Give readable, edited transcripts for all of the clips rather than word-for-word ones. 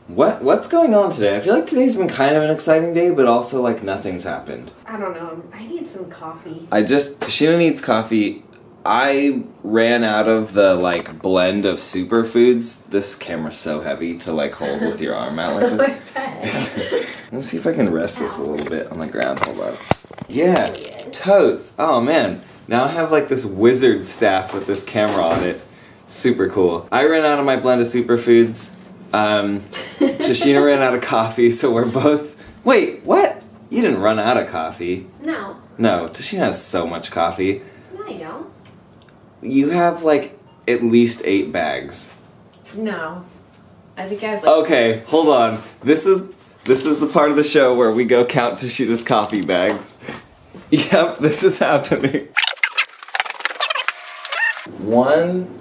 What's going on today? I feel like today's been kind of an exciting day, but also like nothing's happened. I don't know. I need some coffee. Tashina needs coffee. I ran out of the like blend of superfoods. This camera's so heavy to like hold with your arm out like this. Let me see if I can rest this a little bit on the ground. Hold on. Yeah, totes. Oh man. Now I have like this wizard staff with this camera on it. Super cool. I ran out of my blend of superfoods. Tashina ran out of coffee, so we're both... Wait, what? You didn't run out of coffee. No. No, Tashina has so much coffee. No, I don't. You have like at least 8 bags. No. I think I have like... Okay, hold on. This is the part of the show where we go count Tashina's coffee bags. Yep, this is happening. 1,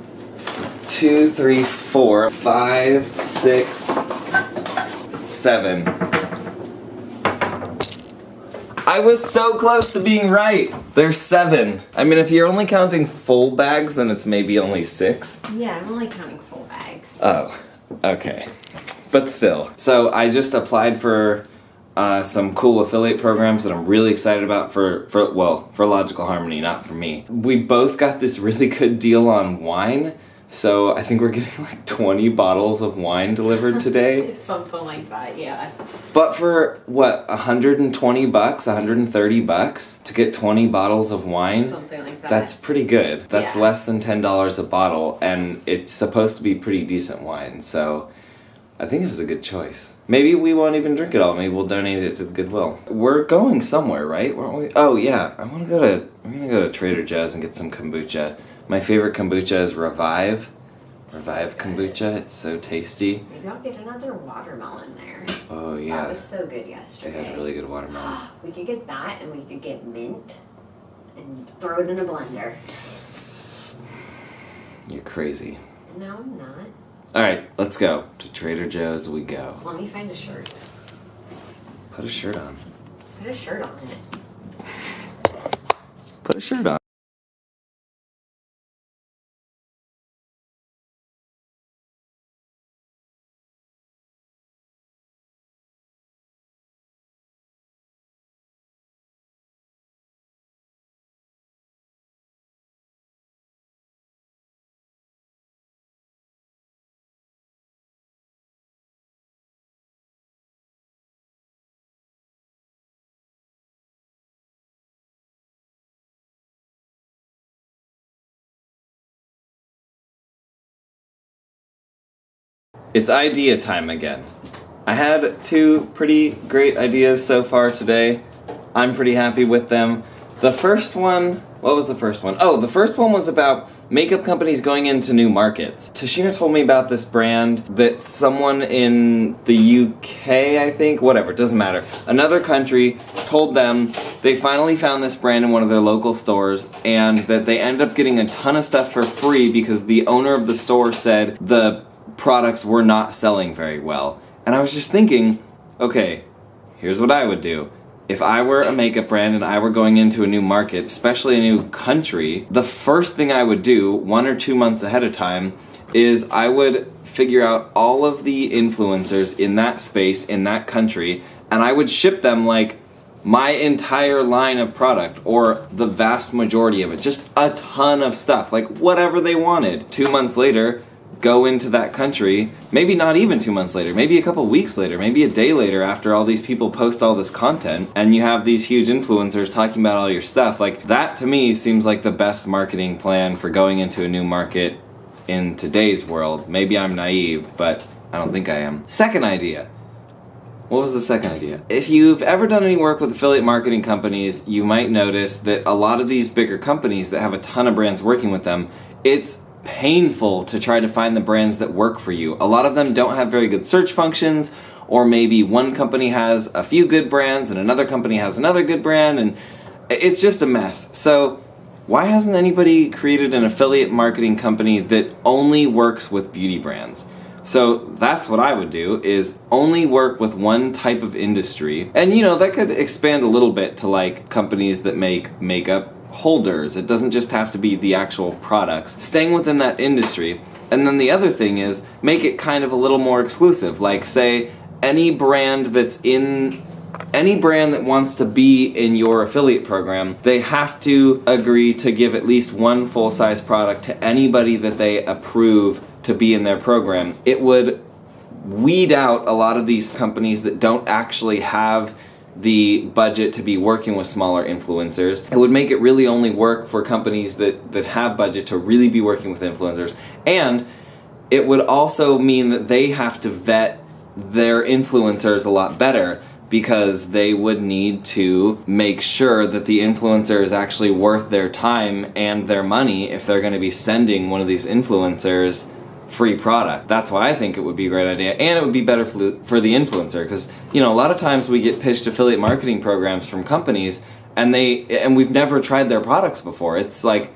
2, 3, 4, 5, 6, 7. I was so close to being right. There's 7. I mean, if you're only counting full bags, then it's maybe only 6. Yeah, I'm only counting full bags. Oh, okay. But still. So I just applied for some cool affiliate programs that I'm really excited about for Logical Harmony, not for me. We both got this really good deal on wine. So I think we're getting like 20 bottles of wine delivered today. Something like that, yeah. But for what, $120, $130 to get 20 bottles of wine? Something like that. That's pretty good. That's Yeah. less than $10 a bottle, and it's supposed to be pretty decent wine. So I think it was a good choice. Maybe we won't even drink it all. Maybe we'll donate it to the Goodwill. We're going somewhere, right? Weren't we? Oh yeah, we're gonna go to Trader Joe's and get some kombucha. My favorite kombucha is Revive. Revive kombucha. It's so tasty. Maybe I'll get another watermelon there. Oh yeah. That was so good yesterday. They had really good watermelons. We could get that, and we could get mint, and throw it in a blender. You're crazy. No, I'm not. Alright, let's go. To Trader Joe's we go. Let me find a shirt. Put a shirt on. Put a shirt on it. Put a shirt on. It's idea time again. I had 2 pretty great ideas so far today. I'm pretty happy with them. The first one, what was the first one? Oh, the first one was about makeup companies going into new markets. Tashina told me about this brand that someone in the UK, I think, whatever, it doesn't matter. Another country told them they finally found this brand in one of their local stores and that they end up getting a ton of stuff for free because the owner of the store said the products were not selling very well. And I was just thinking, okay, here's what I would do. If I were a makeup brand and I were going into a new market, especially a new country, the first thing I would do 1 or 2 months ahead of time is I would figure out all of the influencers in that space, in that country, and I would ship them like my entire line of product, or the vast majority of it, just a ton of stuff, like whatever they wanted. 2 months later, go into that country, maybe not even 2 months later, maybe a couple weeks later, maybe a day later after all these people post all this content, and you have these huge influencers talking about all your stuff. Like, that to me seems like the best marketing plan for going into a new market in today's world. Maybe I'm naive, but I don't think I am. Second idea. What was the second idea? If you've ever done any work with affiliate marketing companies, you might notice that a lot of these bigger companies that have a ton of brands working with them, it's painful to try to find the brands that work for you. A lot of them don't have very good search functions, or maybe one company has a few good brands and another company has another good brand, and it's just a mess. So why hasn't anybody created an affiliate marketing company that only works with beauty brands? So that's what I would do, is only work with one type of industry. And you know, that could expand a little bit to like companies that make makeup holders. It doesn't just have to be the actual products. Staying within that industry. And then the other thing is make it kind of a little more exclusive. Like, say, any brand that wants to be in your affiliate program, they have to agree to give at least one full-size product to anybody that they approve to be in their program. It would weed out a lot of these companies that don't actually have the budget to be working with smaller influencers. It would make it really only work for companies that have budget to really be working with influencers. And it would also mean that they have to vet their influencers a lot better, because they would need to make sure that the influencer is actually worth their time and their money if they're going to be sending one of these influencers free product. That's why I think it would be a great idea, and it would be better for the influencer, because a lot of times we get pitched affiliate marketing programs from companies and we've never tried their products before. It's like,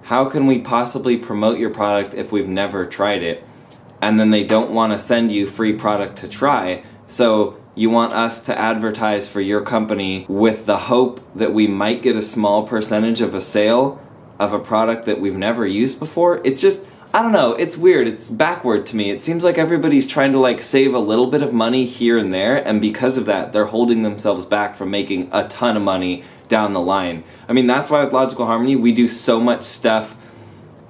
how can we possibly promote your product if we've never tried it? And then they don't want to send you free product to try. So you want us to advertise for your company with the hope that we might get a small percentage of a sale of a product that we've never used before? It's just, I don't know, it's weird, it's backward to me. It seems like everybody's trying to save a little bit of money here and there, and because of that, they're holding themselves back from making a ton of money down the line. I mean, that's why with Logical Harmony, we do so much stuff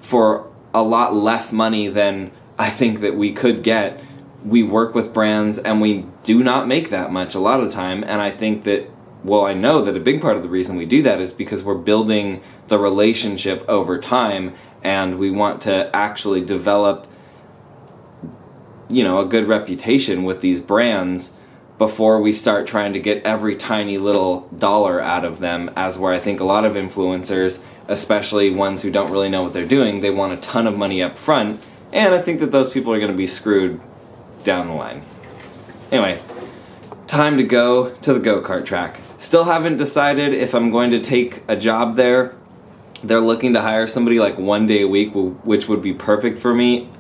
for a lot less money than I think that we could get. We work with brands and we do not make that much a lot of the time, and I think that, well, I know that a big part of the reason we do that is because we're building the relationship over time, and we want to actually develop, a good reputation with these brands before we start trying to get every tiny little dollar out of them, as where I think a lot of influencers, especially ones who don't really know what they're doing, they want a ton of money up front, and I think that those people are going to be screwed down the line. Anyway, time to go to the go-kart track. Still haven't decided if I'm going to take a job there. They're looking to hire somebody 1 day a week, which would be perfect for me,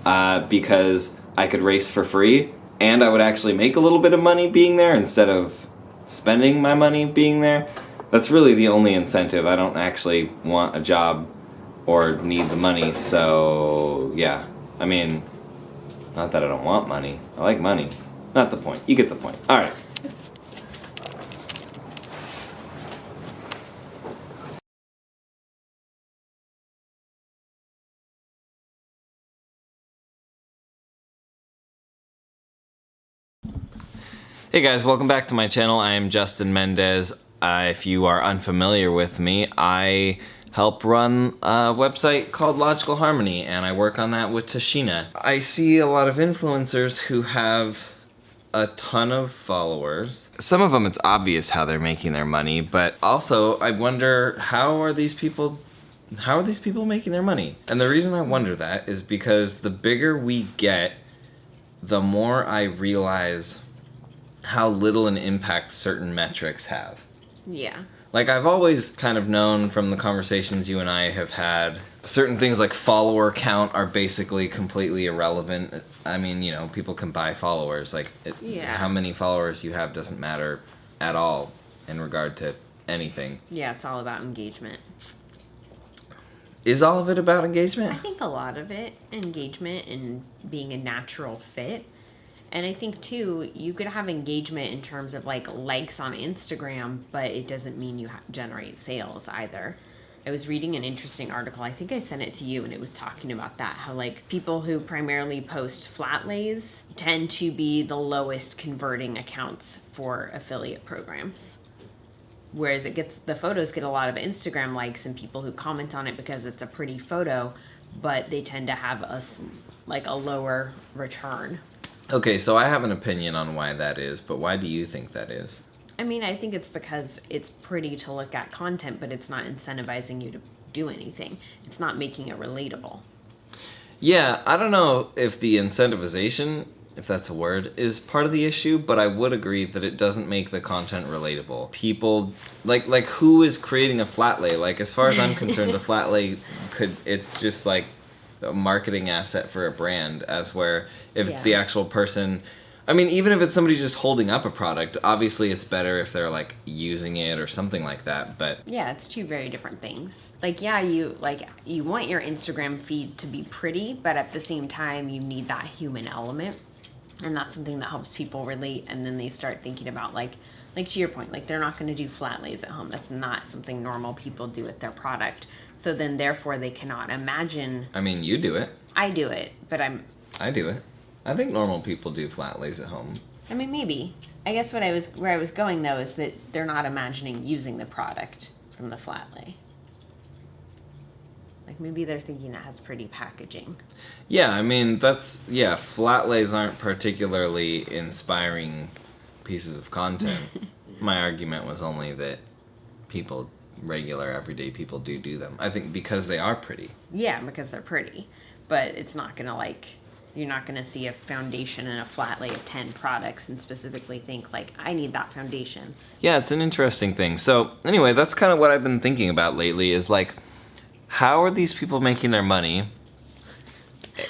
because I could race for free, and I would actually make a little bit of money being there instead of spending my money being there. That's really the only incentive. I don't actually want a job or need the money, so yeah. I mean, not that I don't want money. I like money. Not the point. You get the point. All right. Hey guys, welcome back to my channel. I am Justin Mendez. If you are unfamiliar with me, I help run a website called Logical Harmony, and I work on that with Tashina. I see a lot of influencers who have a ton of followers. Some of them, it's obvious how they're making their money, but also I wonder, how are these people making their money? And the reason I wonder that is because the bigger we get, the more I realize how little an impact certain metrics have. Yeah. I've always kind of known from the conversations you and I have had, certain things like follower count are basically completely irrelevant. I mean, people can buy followers. How many followers you have doesn't matter at all in regard to anything. Yeah, it's all about engagement. Is all of it about engagement? I think a lot of it, engagement and being a natural fit. And I think, too, you could have engagement in terms of, likes on Instagram, but it doesn't mean you generate sales either. I was reading an interesting article. I think I sent it to you, and it was talking about that. How, people who primarily post flat lays tend to be the lowest converting accounts for affiliate programs. Whereas the photos get a lot of Instagram likes and people who comment on it because it's a pretty photo, but they tend to have a lower return. Okay, so I have an opinion on why that is, but why do you think that is? I mean, I think it's because it's pretty to look at content, but it's not incentivizing you to do anything. It's not making it relatable. Yeah, I don't know if the incentivization, if that's a word, is part of the issue, but I would agree that it doesn't make the content relatable. People, who is creating a flat lay? As far as I'm concerned, a flat lay it's just a marketing asset for a brand, as where if it's the actual person, I mean, even if it's somebody just holding up a product, obviously it's better if they're like using it or something like that, but Yeah, it's two very different things. Like, yeah, you want your Instagram feed to be pretty, but at the same time you need that human element. And that's something that helps people relate, and then they start thinking about like to your point, like they're not going to do flat lays at home. That's not something normal people do with their product. So then therefore they cannot imagine. I mean, you do it. I do it, but I do it. I think normal people do flat lays at home. I mean, maybe. I guess where I was going though is that they're not imagining using the product from the flat lay. Like maybe they're thinking it has pretty packaging. Yeah, I mean, flat lays aren't particularly inspiring pieces of content. My argument was only that regular everyday people do them. I think because they are pretty. Yeah, because they're pretty. But it's not going to you're not going to see a foundation and a flat lay of 10 products and specifically think like, I need that foundation. Yeah, it's an interesting thing. So anyway, that's kind of what I've been thinking about lately is like, how are these people making their money?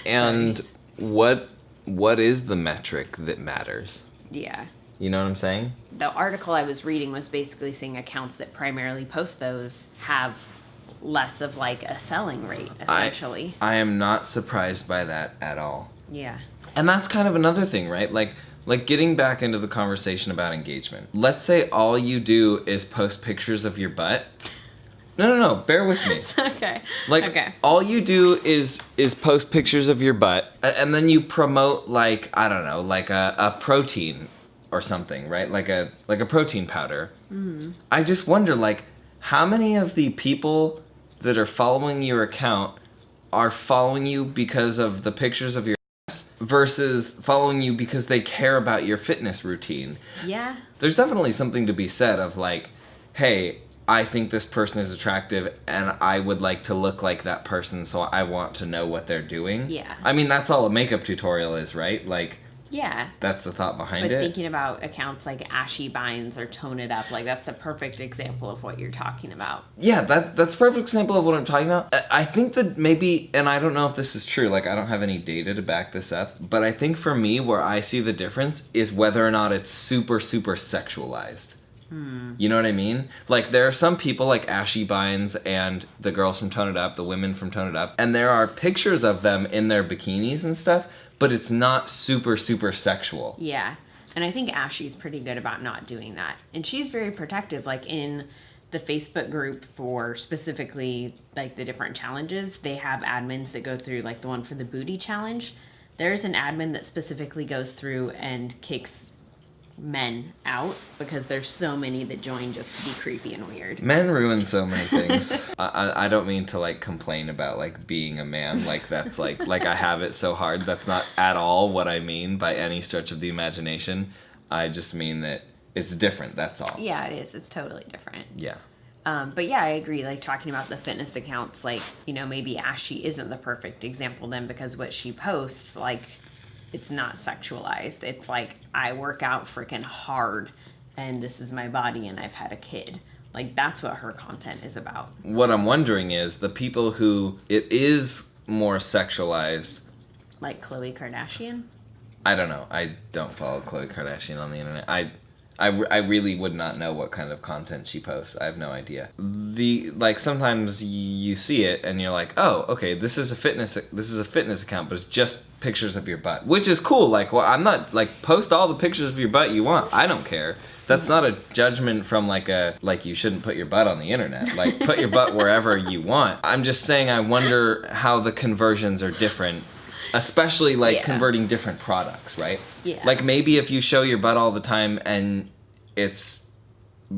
And what is the metric that matters? Yeah. You know what I'm saying? The article I was reading was basically saying accounts that primarily post those have less of like a selling rate, essentially. I am not surprised by that at all. Yeah. And that's kind of another thing, right? Like getting back into the conversation about engagement. Let's say all you do is post pictures of your butt. No, bear with me. Okay. Okay. All you do is post pictures of your butt, and then you promote like, I don't know, like a protein or something, right? Like a protein powder. Mm-hmm. I just wonder, like, how many of the people that are following your account are following you because of the pictures of your ass versus following you because they care about your fitness routine? Yeah. There's definitely something to be said of like, hey, I think this person is attractive and I would like to look like that person, so I want to know what they're doing. Yeah. I mean, that's all a makeup tutorial is, right? Like, yeah. That's the thought behind it. But thinking about accounts like Ashy Binds or Tone It Up, like that's a perfect example of what you're talking about. Yeah, that's a perfect example of what I'm talking about. I think that maybe, and I don't know if this is true, like I don't have any data to back this up, but I think for me where I see the difference is whether or not it's super, super sexualized. You know what I mean? Like, there are some people like Ashy Binds and the girls from Tone It Up, the women from Tone It Up, and there are pictures of them in their bikinis and stuff, but it's not super, super sexual. Yeah. And I think Ashy's pretty good about not doing that. And she's very protective, like in the Facebook group for specifically like the different challenges, they have admins that go through, like the one for the booty challenge. There's an admin that specifically goes through and kicks men out because there's so many that join just to be creepy and weird. Men ruin so many things. I don't mean to like complain about like being a man, like that's like I have it so hard. That's not at all what I mean by any stretch of the imagination. I just mean that it's different, that's all. Yeah, it is. It's totally different. Yeah. But yeah, I agree. Like talking about the fitness accounts, like, you know, maybe Ashy isn't the perfect example then because what she posts, like, it's not sexualized. It's like, I work out freaking hard and this is my body and I've had a kid. Like, that's what her content is about. What I'm wondering is the people who it is more sexualized. Like Khloe Kardashian? I don't know. I don't follow Khloe Kardashian on the internet. I really would not know what kind of content she posts. I have no idea. Sometimes you see it and you're like, oh, okay, this is a fitness account, but it's just pictures of your butt, which is cool. Like, well, I'm not like, post all the pictures of your butt you want. I don't care. That's not a judgment from like you shouldn't put your butt on the internet. Like, put your butt wherever you want. I'm just saying I wonder how the conversions are different, especially converting different products, right? Yeah. Like, maybe if you show your butt all the time and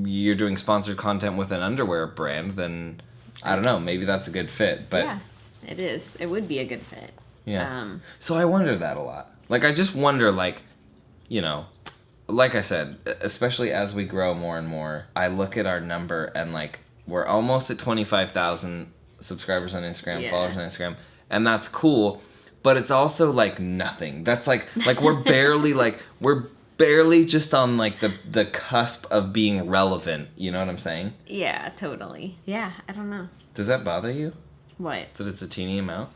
you're doing sponsored content with an underwear brand, then I don't know, maybe that's a good fit. But yeah, it is. It would be a good fit. Yeah. So I wonder that a lot. Like, I just wonder, like, you know, like I said, especially as we grow more and more, I look at our number and, like, we're almost at 25,000 subscribers on Instagram, followers on Instagram, and that's cool, but it's also, like, nothing. That's, like we're barely just on, like, the cusp of being relevant. You know what I'm saying? Yeah, totally. Yeah, I don't know. Does that bother you? What? That it's a teeny amount?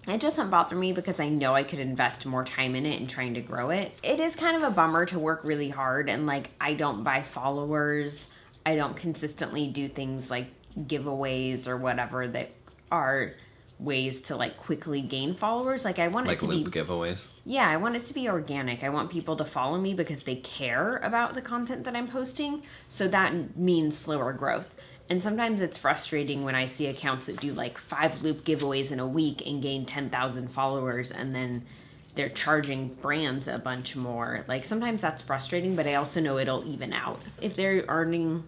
It doesn't bother me because I know I could invest more time in it and trying to grow it. It is kind of a bummer to work really hard and like I don't buy followers. I don't consistently do things like giveaways or whatever that are ways to like quickly gain followers. Like I want Like it to loop be giveaways. yeah, I want it to be organic. I want people to follow me because they care about the content that I'm posting. So that means slower growth. And sometimes it's frustrating when I see accounts that do like 5 loop giveaways in a week and gain 10,000 followers and then they're charging brands a bunch more. Like sometimes that's frustrating, but I also know it'll even out. If they're earning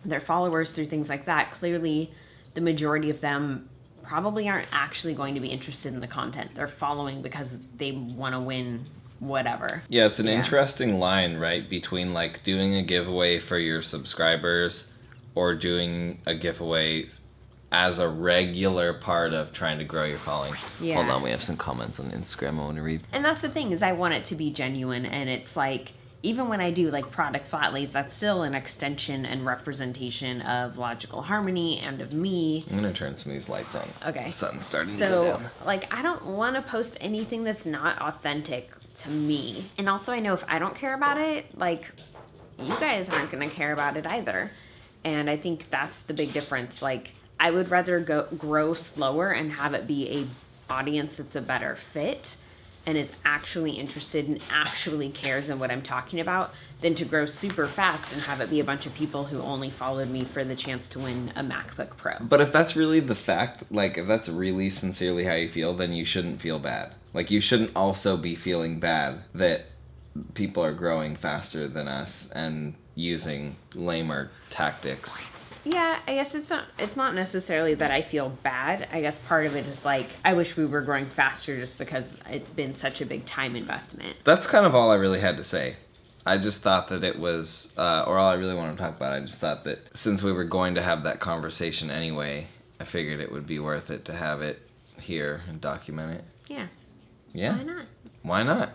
their followers through things like that, clearly the majority of them probably aren't actually going to be interested in the content. They're following because they want to win whatever. Yeah, it's an interesting line, right, between like doing a giveaway for your subscribers or doing a giveaway as a regular part of trying to grow your following. Yeah. Hold on, we have some comments on Instagram I want to read. And that's the thing is I want it to be genuine, and it's like even when I do like product flat lays, that's still an extension and representation of Logical Harmony and of me. I'm gonna turn some of these lights on. Okay. The sun's starting to So go down. like I don't want to post anything that's not authentic to me. And also I know if I don't care about it, like you guys aren't going to care about it either. And I think that's the big difference. Like I would rather grow slower and have it be a audience that's a better fit and is actually interested and actually cares in what I'm talking about than to grow super fast and have it be a bunch of people who only followed me for the chance to win a MacBook Pro. But if that's really the fact, like if that's really sincerely how you feel, then you shouldn't feel bad. Like you shouldn't also be feeling bad that people are growing faster than us and using lamer tactics. Yeah, I guess it's not necessarily that I feel bad. I guess part of it is like I wish we were growing faster just because it's been such a big time investment. That's kind of all I really had to say. I just thought that it was, or all I really want to talk about, I just thought that since we were going to have that conversation anyway, I figured it would be worth it to have it here and document it. Yeah. Yeah. Why not? Why not?